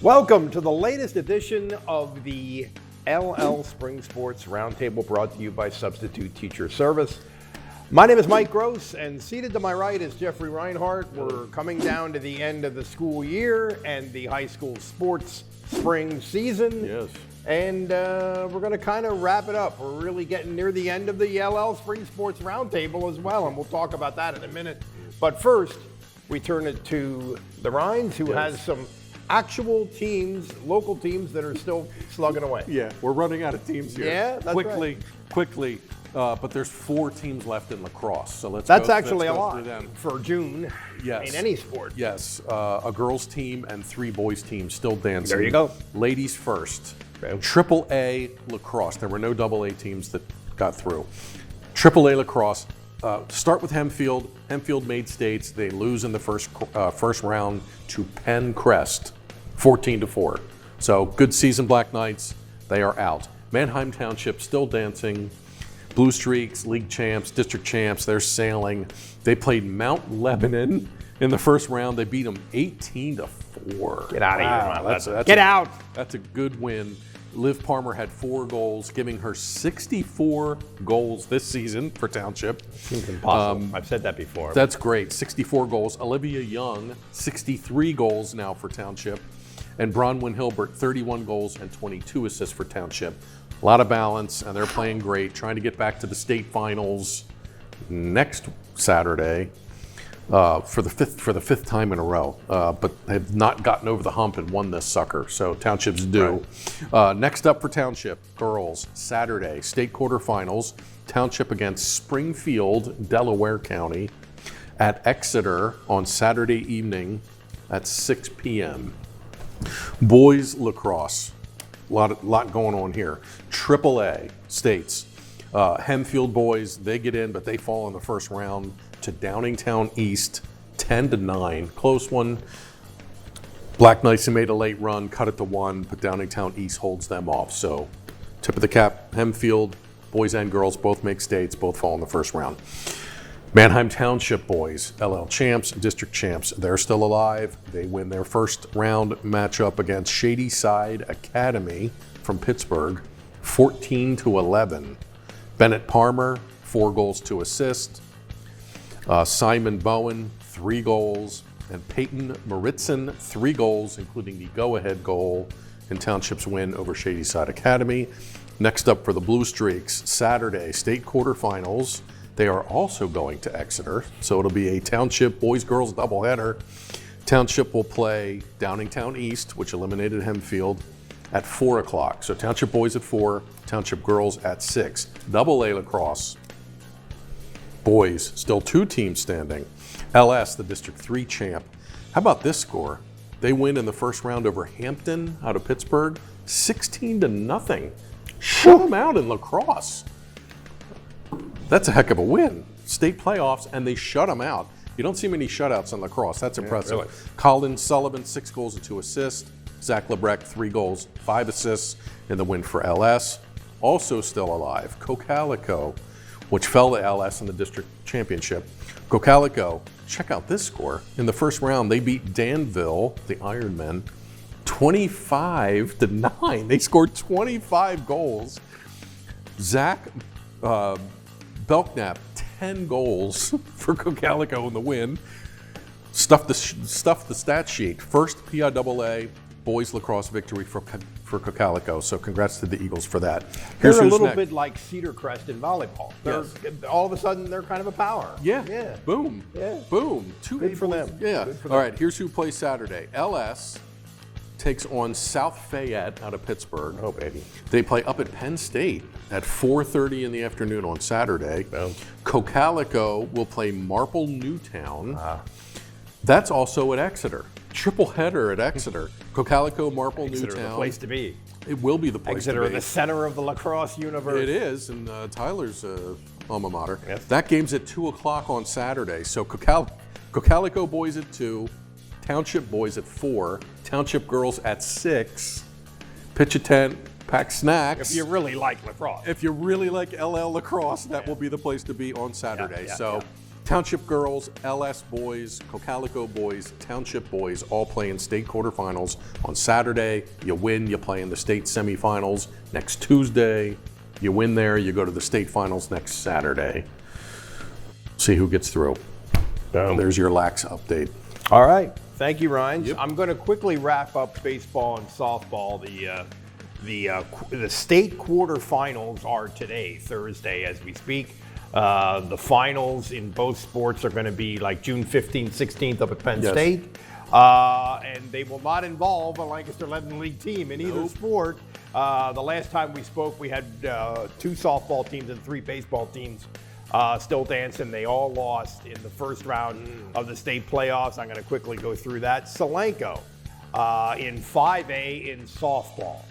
Welcome to the latest edition of the LL Spring Sports Roundtable, brought to you by Substitute Teacher Service. My name is Mike Gross, and seated to my right is Jeffrey Reinhardt. We're coming down to the end of the school year and the high school sports spring season. Yes. And we're going to kind of wrap it up. We're really getting near the end of the LL Spring Sports Roundtable as well, and we'll talk about that in a minute. But first, we turn it to the Rhines, who has some actual teams, local teams that are still slugging away. Yeah, we're running out of teams here. Yeah, that's quickly. But there's 4 teams left in lacrosse, so let's. That's go, actually let's a go lot through them. for June. Yes. In any sport. Yes, a girls team and 3 boys teams still dancing. There you go. Ladies first. Okay. Triple A lacrosse. There were no double A teams that got through. Triple A lacrosse. Start with Hempfield. Hempfield made states. They lose in the first round to Penn Crest, 14-4. So good season, Black Knights. They are out. Manheim Township still dancing. Blue Streaks, league champs, district champs. They're sailing. They played Mount Lebanon in the first round. They beat them 18-4. Get out of here, man. Get out. That's a good win. Liv Palmer had 4 goals, giving her 64 goals this season for Township. Seems impossible. I've said that before. That's great. 64 goals. Olivia Young, 63 goals now for Township. And Bronwyn Hilbert, 31 goals and 22 assists for Township. A lot of balance, and they're playing great, trying to get back to the state finals next Saturday for the fifth time in a row, but have not gotten over the hump and won this sucker. So Township's due. Right. Next up for Township girls, Saturday state quarterfinals. Township against Springfield, Delaware County, at Exeter on Saturday evening at 6 p.m. Boys lacrosse. A lot going on here. Triple A states. Hempfield boys, they get in, but they fall in the first round to Downingtown East, 10-9. Close one. Black Knights have made a late run, cut it to 1, but Downingtown East holds them off. So, tip of the cap, Hempfield, boys and girls, both make states, both fall in the first round. Manheim Township boys, LL champs, district champs, they're still alive. They win their first round matchup against Shady Side Academy from Pittsburgh, 14-11. Bennett Palmer, 4 goals, 2 assists. Simon Bowen, 3 goals. And Peyton Maritzen, 3 goals, including the go-ahead goal in Township's win over Shady Side Academy. Next up for the Blue Streaks, Saturday, state quarterfinals. They are also going to Exeter, so it'll be a Township boys-girls doubleheader. Township will play Downingtown East, which eliminated Hempfield, at 4 o'clock. So Township boys at 4, Township girls at 6. Double A lacrosse. Boys, still 2 teams standing. LS, the District 3 champ. How about this score? They win in the first round over Hampton out of Pittsburgh, 16-0. Shut them out in lacrosse. That's a heck of a win. State playoffs, and they shut them out. You don't see many shutouts in lacrosse. That's impressive. Really. Colin Sullivan, 6 goals and 2 assists. Zach Lebrecht, 3 goals, 5 assists in the win for LS. Also still alive, Cocalico, which fell to LS in the district championship. Cocalico, check out this score. In the first round, they beat Danville, the Ironmen, 25-9. They scored 25 goals. Zach Belknap, 10 goals for Cocalico in the win. Stuff the stat sheet. First PIAA boys lacrosse victory for Cocalico. So congrats to the Eagles for that. They're a little bit like Cedar Crest in volleyball. Yes. All of a sudden, they're kind of a power. Yeah. Boom. Yeah. Boom. 2 Good for them. Yeah. Good for All them. right, here's who plays Saturday. LS takes on South Fayette out of Pittsburgh. Oh, baby. They play up at Penn State at 4:30 in the afternoon on Saturday. Boom. Cocalico will play Marple Newtown. That's also at Exeter. Triple header at Exeter. Cocalico, Marple, Exeter, Newtown. the place to be. It will be the place Exeter, to be. the center of the lacrosse universe. It is, and Tyler's alma mater. Yes. That game's at 2 o'clock on Saturday. So Cocalico boys at 2, Township boys at 4, Township girls at 6. Pitch a tent, pack snacks. If you really like lacrosse. If you really like LL lacrosse, that will be the place to be on Saturday. Township girls, LS boys, Cocalico boys, Township boys all play in state quarterfinals on Saturday. You win, you play in the state semifinals next Tuesday. You win there, you go to the state finals next Saturday. See who gets through. There's your lax update. All right. Thank you, Ryan. Yep. I'm going to quickly wrap up baseball and softball. The state quarterfinals are today, Thursday, as we speak. The finals in both sports are going to be like June 15th, 16th up at Penn State. And they will not involve a Lancaster Lebanon League team in either sport. The last time we spoke, we had 2 softball teams and 3 baseball teams still dancing. They all lost in the first round of the state playoffs. I'm going to quickly go through that. Solanco in 5A in softball,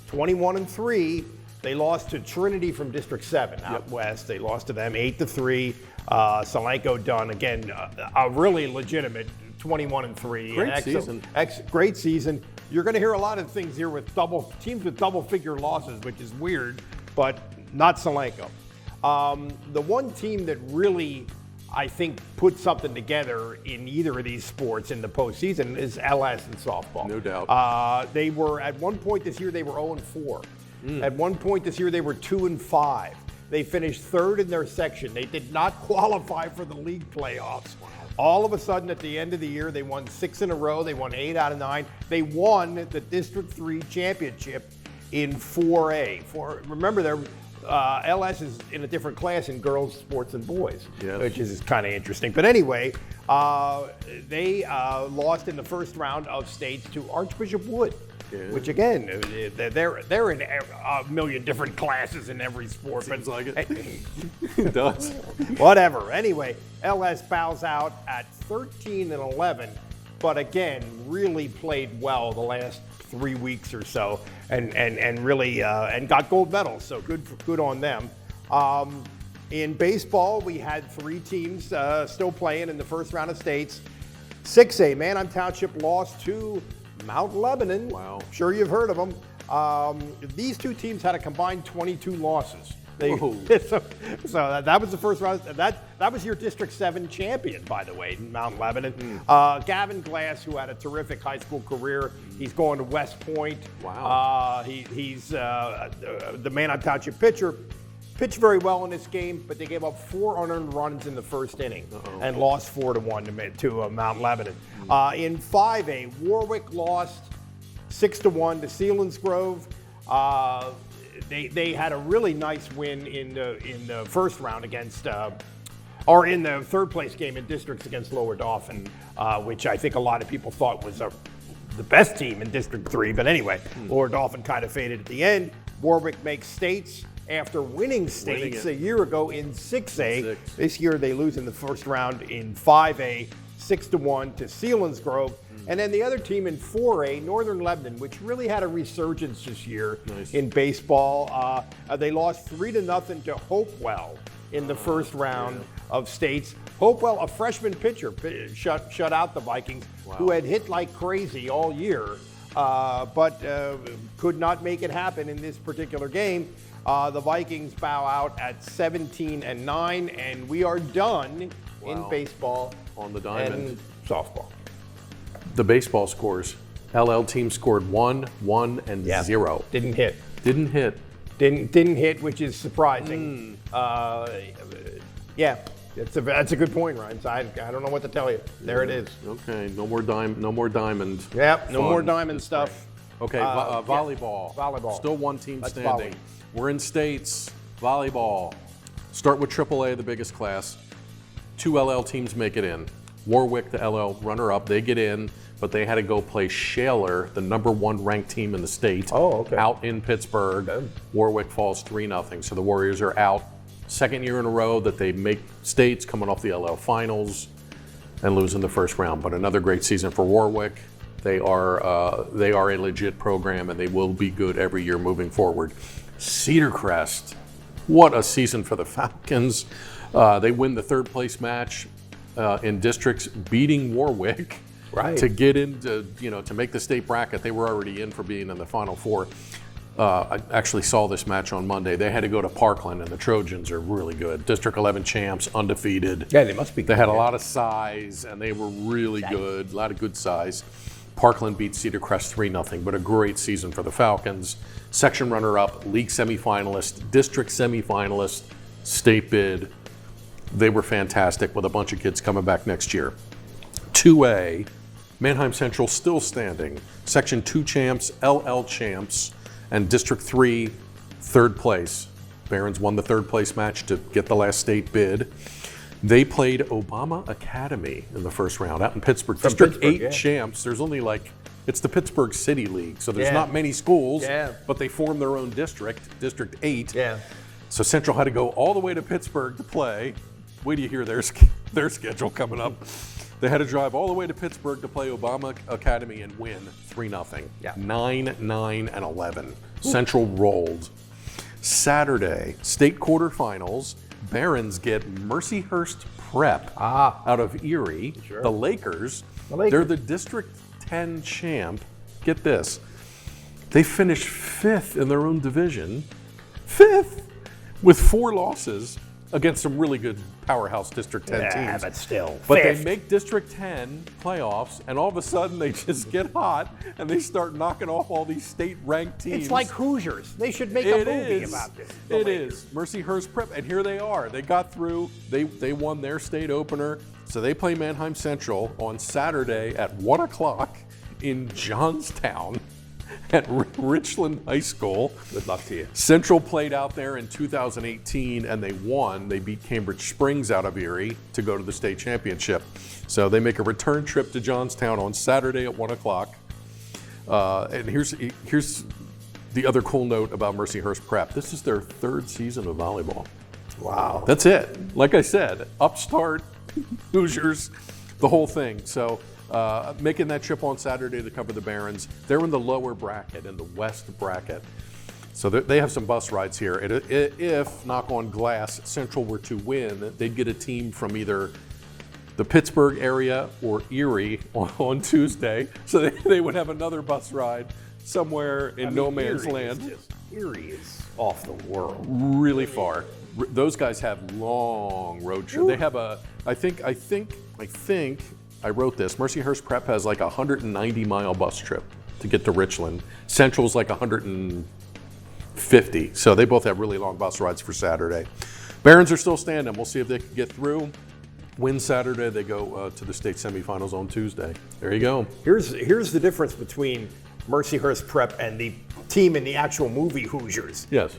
21-3. They lost to Trinity from District 7 out west. They lost to them 8-3. Solanco done again a really legitimate 21-3. Great season. Great season. You're going to hear a lot of things here with teams with double-figure losses, which is weird, but not Solanco. The one team that really, I think, put something together in either of these sports in the postseason is LS in softball. No doubt. They were, at one point this year, they were 0-4. At one point this year, they were 2-5. They finished 3rd in their section. They did not qualify for the league playoffs. All of a sudden, at the end of the year, they won 6 in a row. They won 8 out of 9. They won the District 3 championship in 4A. Remember, LS is in a different class in girls sports and boys, which is kind of interesting. But anyway, they lost in the first round of states to Archbishop Wood. Which again, they're in a million different classes in every sport. Seems like it. It does. Whatever. Anyway, LS bows out at 13-11, but again, really played well the last 3 weeks or so, and really and got gold medals. So good on them. In baseball, we had 3 teams still playing in the first round of states. 6A, Manheim Township lost to Mount Lebanon. Wow. I'm sure you've heard of them. These 2 teams had a combined 22 losses. So that was the first round. That was your District 7 champion, by the way, Mount Lebanon. Gavin Glass, who had a terrific high school career, he's going to West Point. Wow. He's the Manheim Township pitcher. Pitched very well in this game, but they gave up 4 unearned runs in the first inning and lost 4-1 to Mount Lebanon. In 5A, Warwick lost 6-1 to Selinsgrove. They had a really nice win in the first round against, or in the 3rd place game in districts against Lower Dauphin, which I think a lot of people thought was the best team in District 3. But anyway, Lower Dauphin kind of faded at the end. Warwick makes states after winning states a year ago in 6A. This year they lose in the first round in 5A, 6-1 to Selinsgrove. And then the other team in 4A, Northern Lebanon, which really had a resurgence this year in baseball. They lost 3-0 to Hopewell in the first round of states. Hopewell, a freshman pitcher, shut out the Vikings, who had hit like crazy all year, but could not make it happen in this particular game. The Vikings bow out at 17-9, and we are done in baseball on the diamond and softball. The baseball scores: LL team scored 1, 1, and 0. Didn't hit. Didn't hit, which is surprising. That's a good point, Ryan. So I don't know what to tell you. There it is. Okay, no more diamond. Yep, no more diamond stuff. Okay, volleyball. Volleyball. Still 1 team That's standing. volley. We're in states. Volleyball. Start with AAA, the biggest class. 2 LL teams make it in. Warwick, the LL runner-up, they get in, but they had to go play Shaler, the #1 ranked team in the state, out in Pittsburgh. Warwick falls 3-0, so the Warriors are out. 2nd year in a row that they make states, coming off the LL finals and losing the first round. But another great season for Warwick. They are a legit program, and they will be good every year moving forward. Cedar Crest, what a season for the Falcons. They win the 3rd place match in districts, beating Warwick to get into, to make the state bracket. They were already in for being in the Final Four. I actually saw this match on Monday. They had to go to Parkland, and the Trojans are really good. District 11 champs, undefeated. Yeah, they must be good. They had a lot of size, and they were really good. A lot of good size. Parkland beat Cedar Crest 3-0, but a great season for the Falcons. Section runner-up, league semifinalist, district semifinalist, state bid. They were fantastic with a bunch of kids coming back next year. 2A, Manheim Central still standing. Section 2 champs, LL champs, and District 3, third place. Barons won the third place match to get the last state bid. They played Obama Academy in the first round out in Pittsburgh. From District Pittsburgh, 8 champs, there's only it's the Pittsburgh City League, so there's not many schools, but they form their own district, District 8. Yeah. So Central had to go all the way to Pittsburgh to play. Wait till you hear their schedule coming up. They had to drive all the way to Pittsburgh to play Obama Academy and win 3-0. Yeah. 9, 9, and 11. Central rolled. Saturday, state quarterfinals. Barons get Mercyhurst Prep out of Erie. Sure. The Lakers. They're the District 10 champ. Get this. They finished 5th in their own division. 5th! With 4 losses against some really good powerhouse District 10 teams. Yeah, but still. But fifth. they make District 10 playoffs, and all of a sudden they just get hot, and they start knocking off all these state-ranked teams. It's like Hoosiers. They should make a movie about this. It is. Mercyhurst Prep, and here they are. They got through. They won their state opener, so they play Manheim Central on Saturday at 1 o'clock in Johnstown at Richland High School. Good luck to you. Central played out there in 2018 and they won. They beat Cambridge Springs out of Erie to go to the state championship. So they make a return trip to Johnstown on Saturday at 1 o'clock. And here's the other cool note about Mercyhurst Prep. This is their 3rd season of volleyball. Wow. That's it. Like I said, upstart, Hoosiers, the whole thing. So making that trip on Saturday to cover the Barons. They're in the lower bracket, in the west bracket. So they have some bus rides here. And if, knock on glass, Central were to win, they'd get a team from either the Pittsburgh area or Erie on Tuesday. So they would have another bus ride somewhere in no man's land. Erie is off the world. Really far. Those guys have long road trips. They have I think I wrote this. Mercyhurst Prep has like a 190-mile bus trip to get to Richland. Central's like 150. So they both have really long bus rides for Saturday. Barons are still standing. We'll see if they can get through. Win Saturday, they go to the state semifinals on Tuesday. There you go. Here's the difference between Mercyhurst Prep and the team in the actual movie Hoosiers. Yes.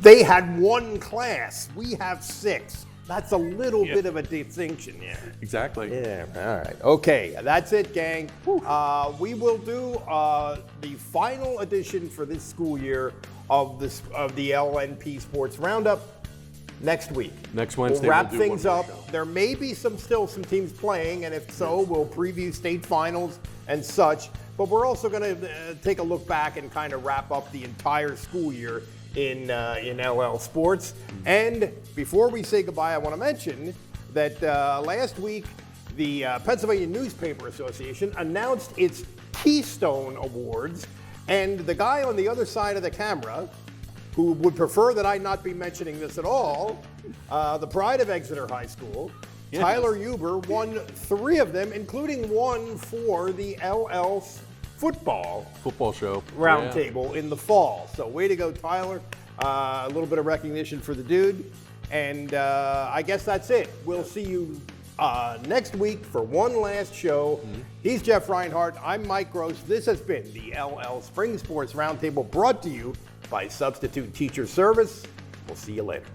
They had 1 class. We have 6. That's a little bit of a distinction, yeah. Exactly. Yeah, all right. Okay, that's it, gang. We will do the final edition for this school year of the LNP Sports Roundup next week. Next Wednesday, we'll wrap we'll do things one more up. show. There may be still some teams playing, and if so, we'll preview state finals and such. But we're also going to take a look back and kind of wrap up the entire school year in LL Sports. And before we say goodbye, I want to mention that last week the Pennsylvania Newspaper Association announced its Keystone Awards, and the guy on the other side of the camera, who would prefer that I not be mentioning this at all, the pride of Exeter High School, Tyler Huber, won 3 of them, including one for the LL football show roundtable in the fall. So way to go, Tyler. A little bit of recognition for the dude. And I guess that's it. We'll see you next week for one last show. He's Jeff Reinhardt. I'm Mike Gross. This has been the LL Spring Sports Roundtable, brought to you by Substitute Teacher Service. We'll see you later.